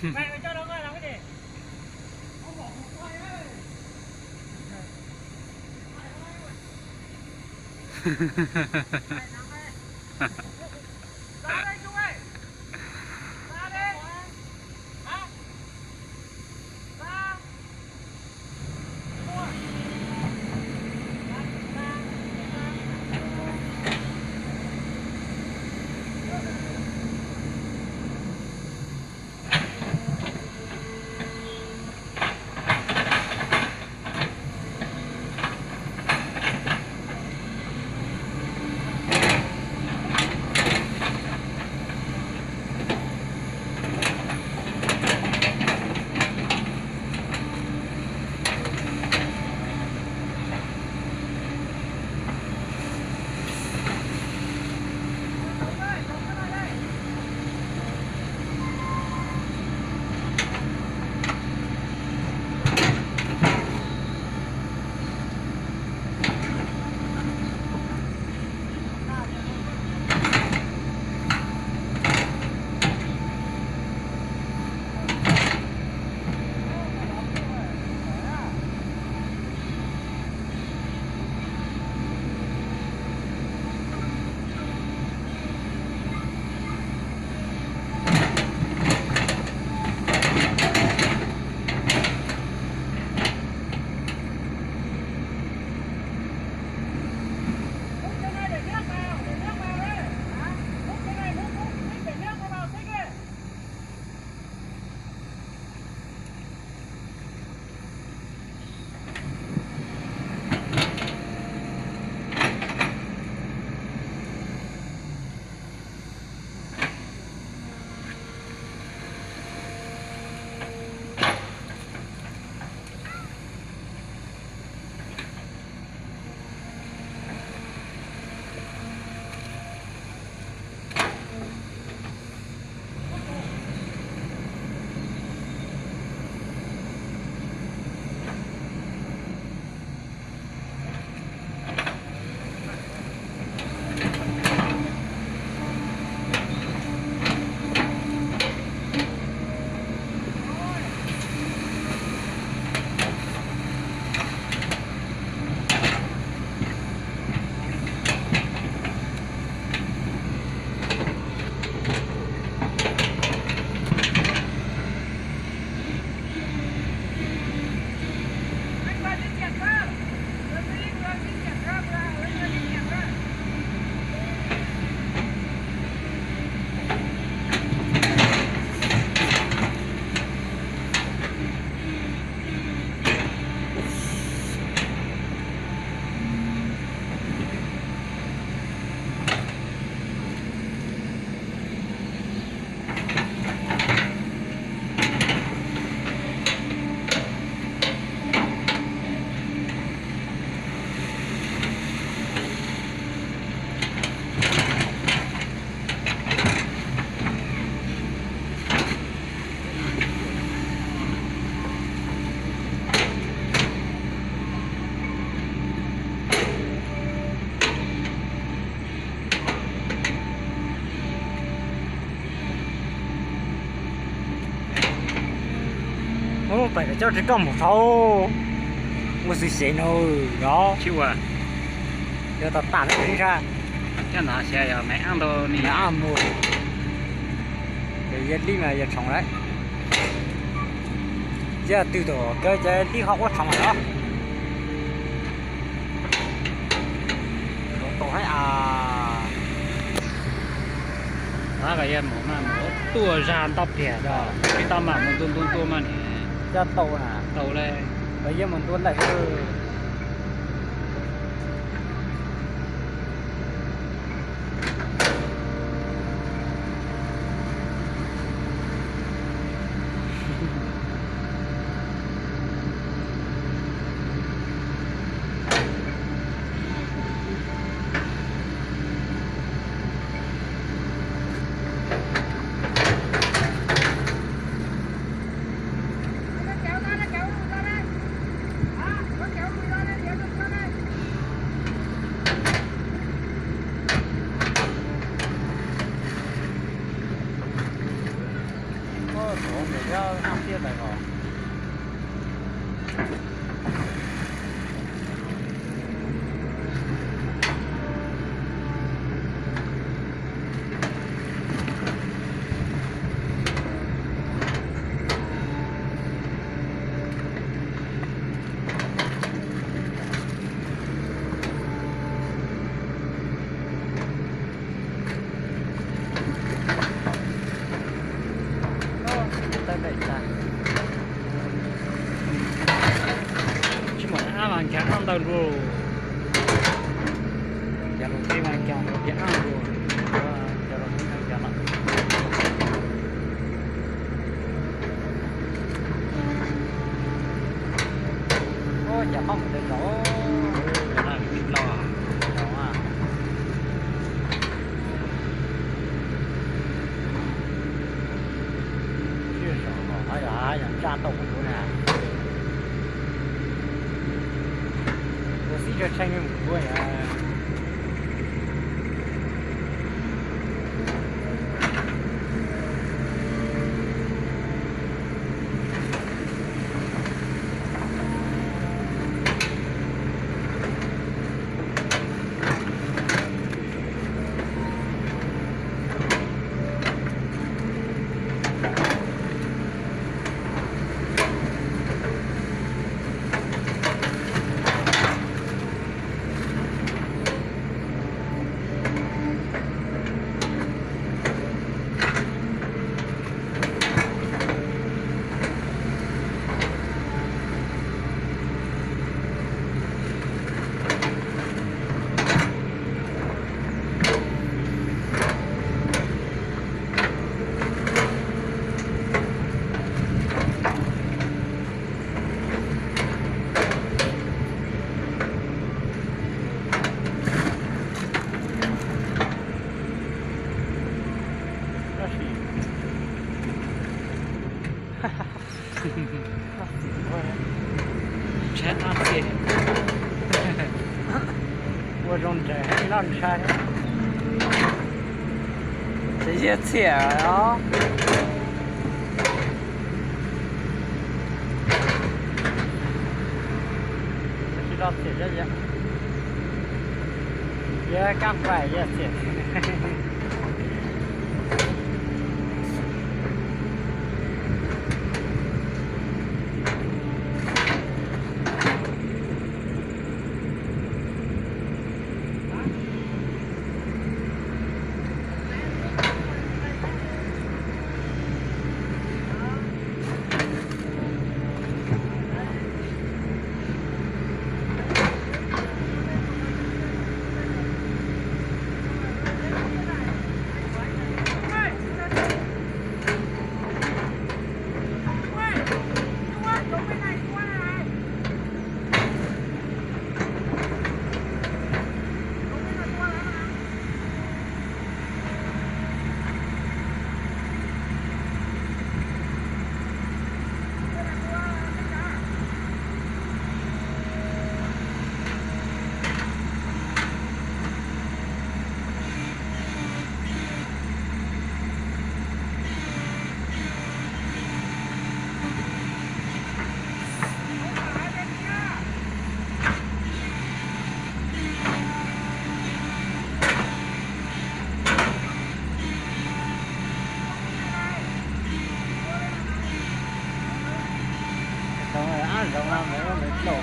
Mày cho nó làm cái gì? Ông bỏ cục quay ấy. Ra đây Trung ơi. Ra đây. Hả? Ra. ô phải là cho chỉ có một thâu một sự xịn rồi đó chịu à giờ tao tạt nó ra cái nào xe giờ mẹ ăn đồ nè đã ăn mua để giờ đi mà giờ trồng đấy giờ từ tổ cái giờ đi học có trồng rồi đó tổ hay đó cái em mà tua ra tóc kìa đó cái tao mà một tua mà nè giờ tổ nè tàu đây bây giờ mình tuôn lại cái tổ để cho ăn kia lại rồi chứ mà ăn cái ăn đâu rồi giờ mình đi mà chọn cái ăn rồi giờ mình đi ăn chọn ô giờ không được rồi là biết lo đó à chưa sợ rồi ai là nhận ra tổng của nè我是一个成员不会啊。chết ăn gì我种这还让你吃这些菜啊这道菜这些也赶快也菜 Đông Nam nữa mới đổ